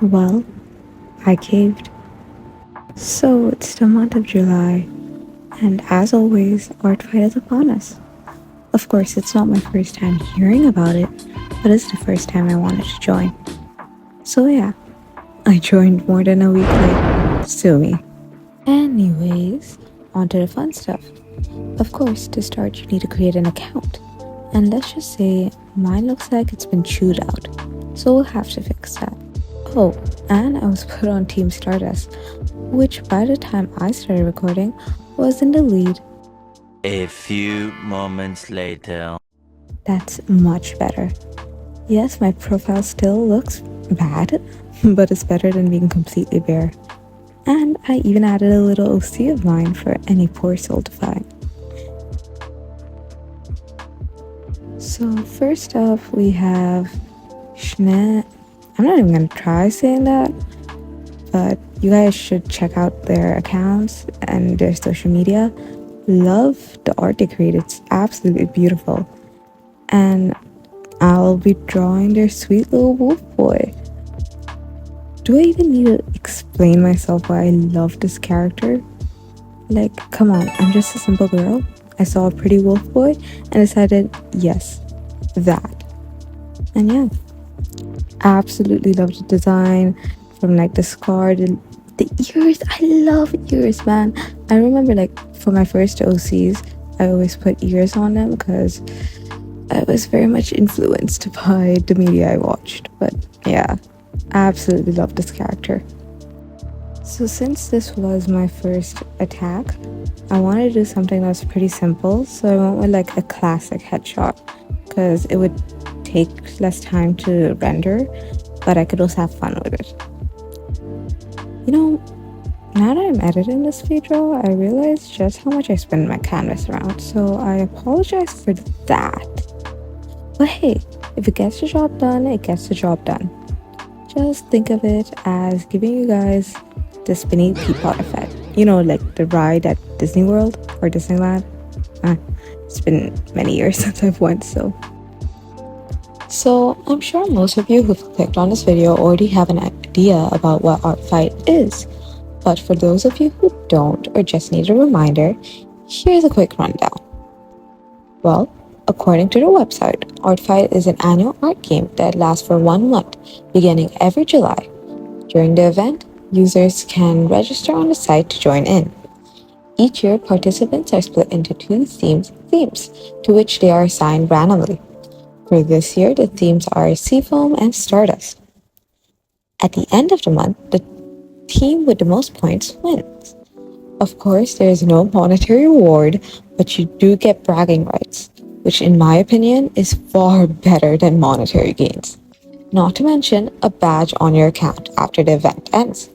Well, I caved. So it's the month of July, and as always, art fight is upon us. Of course, it's not my first time hearing about it, but it's the first time I wanted to join. So yeah, I joined more than a week late. Sue me. Anyways, on to the fun stuff. Of course, to start, you need to create an account. And let's just say mine looks like it's been chewed out, so we'll have to fix that. Oh, and I was put on Team Stardust, which by the time I started recording was in the lead. A few moments later. That's much better. Yes, my profile still looks bad, but it's better than being completely bare. And I even added a little OC of mine for any poor soul to find. So first off, we have Schne. I'm not even gonna try saying that, but you guys should check out their accounts and their social media. Love the art they create, it's absolutely beautiful. And I'll be drawing their sweet little wolf boy. Do I even need to explain myself why I love this character? Like, come on, I'm just a simple girl. I saw a pretty wolf boy and decided, yes, that. And yeah, absolutely love the design from like the scar, the ears. I love ears, man. I remember like for my first OCs, I always put ears on them because I was very much influenced by the media I watched. But yeah, absolutely love this character. So since this was my first attack, I wanted to do something that's pretty simple. So I went with like a classic headshot because it would take less time to render, but I could also have fun with it. You know, now that I'm editing this video, I realize just how much I spend my canvas around, so I apologize for that. But hey, if it gets the job done, it gets the job done. Just think of it as giving you guys the spinny teapot effect. You know, like the ride at Disney World or Disneyland. It's been many years since I've went, so. So I'm sure most of you who've clicked on this video already have an idea about what artfight is. But for those of you who don't or just need a reminder, here's a quick rundown. Well, according to the website, artfight is an annual art game that lasts for 1 month, beginning every July. During the event, users can register on the site to join in. Each year, participants are split into 2 themes, to which they are assigned randomly. For this year, the themes are Seafoam and Stardust. At the end of the month, the team with the most points wins. Of course, there is no monetary reward, but you do get bragging rights, which in my opinion is far better than monetary gains. Not to mention a badge on your account after the event ends.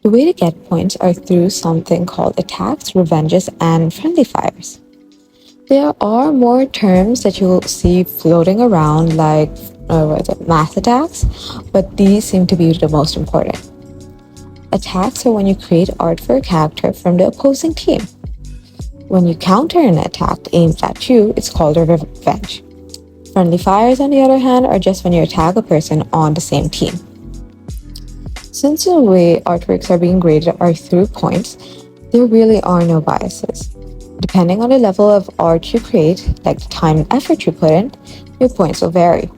The way to get points are through something called attacks, revenges, and friendly fires. There are more terms that you'll see floating around like mass attacks, but these seem to be the most important. Attacks are when you create art for a character from the opposing team. When you counter an attack aimed at you, it's called a revenge. Friendly fires, on the other hand, are just when you attack a person on the same team. Since the way artworks are being graded are through points, there really are no biases. Depending on the level of art you create, like the time and effort you put in, your points will vary.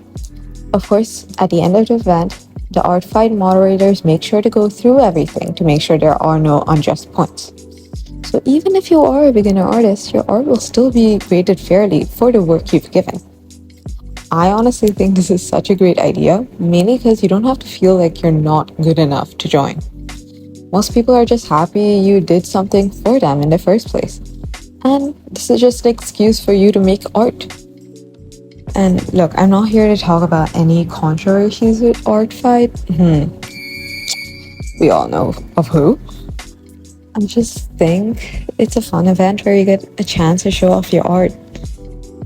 Of course, at the end of the event, the art fight moderators make sure to go through everything to make sure there are no unjust points. So even if you are a beginner artist, your art will still be graded fairly for the work you've given. I honestly think this is such a great idea, mainly because you don't have to feel like you're not good enough to join. Most people are just happy you did something for them in the first place. And this is just an excuse for you to make art. And look, I'm not here to talk about any controversies with artfight. We all know of who. I just think it's a fun event where you get a chance to show off your art.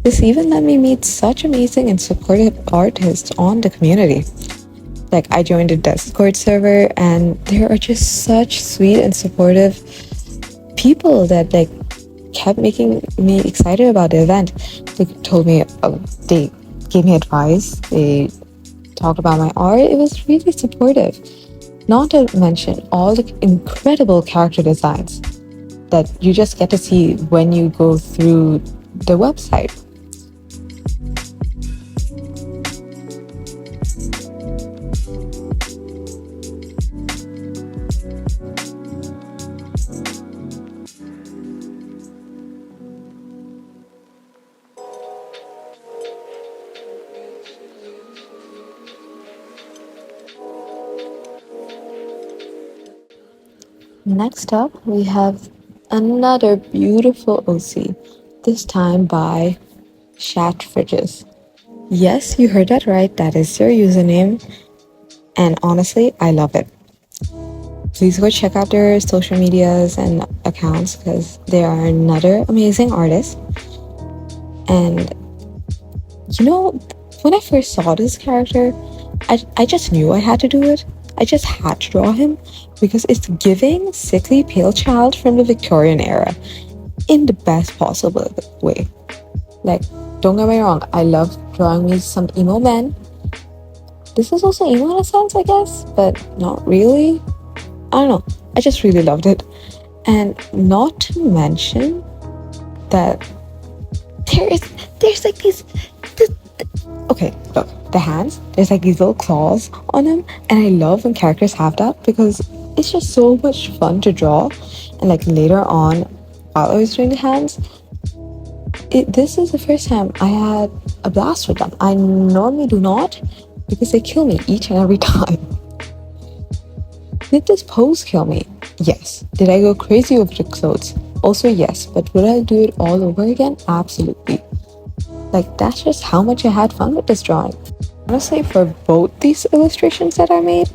This even let me meet such amazing and supportive artists on the community. Like, I joined a Discord server and there are just such sweet and supportive people that like kept making me excited about the event. They told me, they gave me advice. They talked about my art, it was really supportive. Not to mention all the incredible character designs that you just get to see when you go through the website. Next up, we have another beautiful OC, this time by Chat Fridges. Yes, you heard that right, that is their username, and honestly, I love it. Please go check out their social medias and accounts because they are another amazing artist. And you know, when I first saw this character, I just knew I had to do it. I just had to draw him because it's giving sickly pale child from the Victorian era in the best possible way. Like, don't get me wrong, I love drawing me some emo men. This is also emo in a sense, I guess, but not really. I don't know. I just really loved it. And not to mention that there's like these okay, look, the hands, there's like these little claws on them, and I love when characters have that because it's just so much fun to draw. And like later on, while I was doing the hands, this is the first time I had a blast with them. I normally do not because they kill me each and every time. Did this pose kill me? Yes. Did I go crazy over the clothes? Also yes, but would I do it all over again? Absolutely. Like, that's just how much I had fun with this drawing. Honestly, for both these illustrations that I made,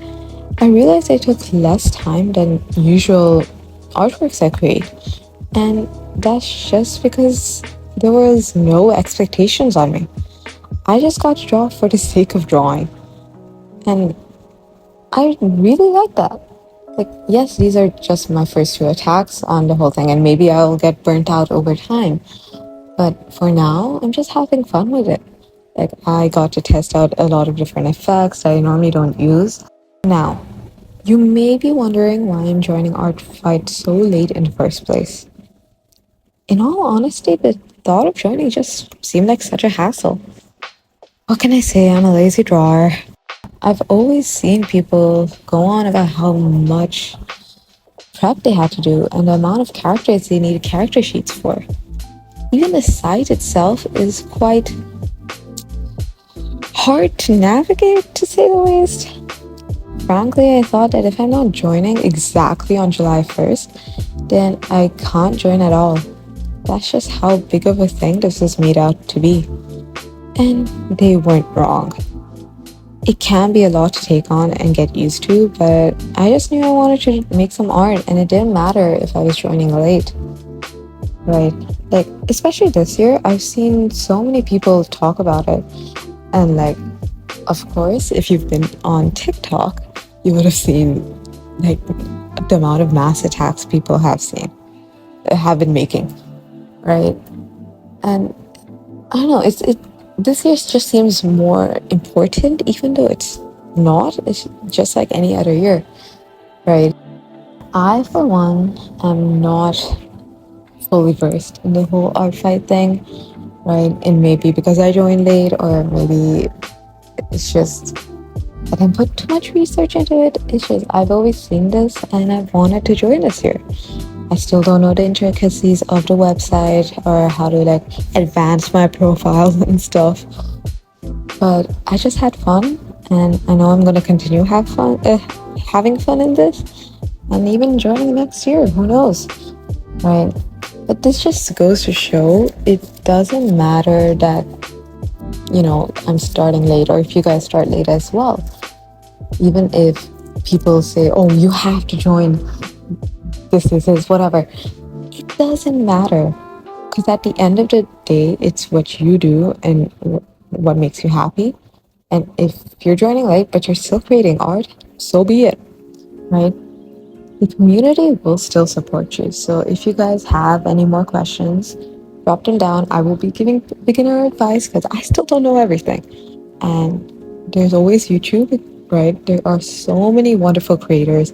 I realized I took less time than usual artworks I create. And that's just because there was no expectations on me. I just got to draw for the sake of drawing. And I really like that. Like, yes, these are just my first 2 attacks on the whole thing, and maybe I'll get burnt out over time. But for now, I'm just having fun with it. Like, I got to test out a lot of different effects that I normally don't use. Now, you may be wondering why I'm joining Artfight so late in the first place. In all honesty, the thought of joining just seemed like such a hassle. What can I say? I'm a lazy drawer. I've always seen people go on about how much prep they had to do and the amount of characters they needed character sheets for. Even the site itself is quite hard to navigate, to say the least. Frankly, I thought that if I'm not joining exactly on July 1st, then I can't join at all. That's just how big of a thing this is made out to be. And they weren't wrong. It can be a lot to take on and get used to, but I just knew I wanted to make some art, and it didn't matter if I was joining late. Right? Like, especially this year, I've seen so many people talk about it. And like, of course, if you've been on TikTok, you would have seen like the amount of mass attacks people have been making, right? And I don't know, this year just seems more important, even though it's not. It's just like any other year, right? I, for one, am not fully versed in the whole art fight thing, right? And maybe because I joined late, or maybe it's just I didn't put too much research into it. It's just I've always seen this and I've wanted to join this year. I still don't know the intricacies of the website or how to like advance my profile and stuff, but I just had fun, and I know I'm gonna continue having fun in this, and even joining next year. Who knows, right? But this just goes to show it doesn't matter that, you know, I'm starting late, or if you guys start late as well. Even if people say, oh, you have to join this, whatever. It doesn't matter. Because at the end of the day, it's what you do and what makes you happy. And if you're joining late, but you're still creating art, so be it, right? The community will still support you. So if you guys have any more questions, drop them down. I will be giving beginner advice because I still don't know everything. And there's always YouTube, right? There are so many wonderful creators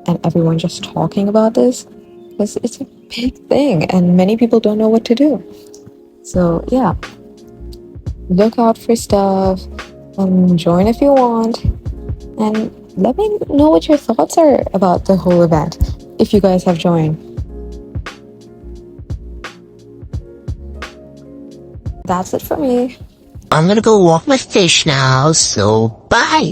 and everyone just talking about this because it's a big thing and many people don't know what to do. So yeah, look out for stuff and join if you want, and let me know what your thoughts are about the whole event if you guys have joined. That's it for me. I'm gonna go walk my fish now, so bye!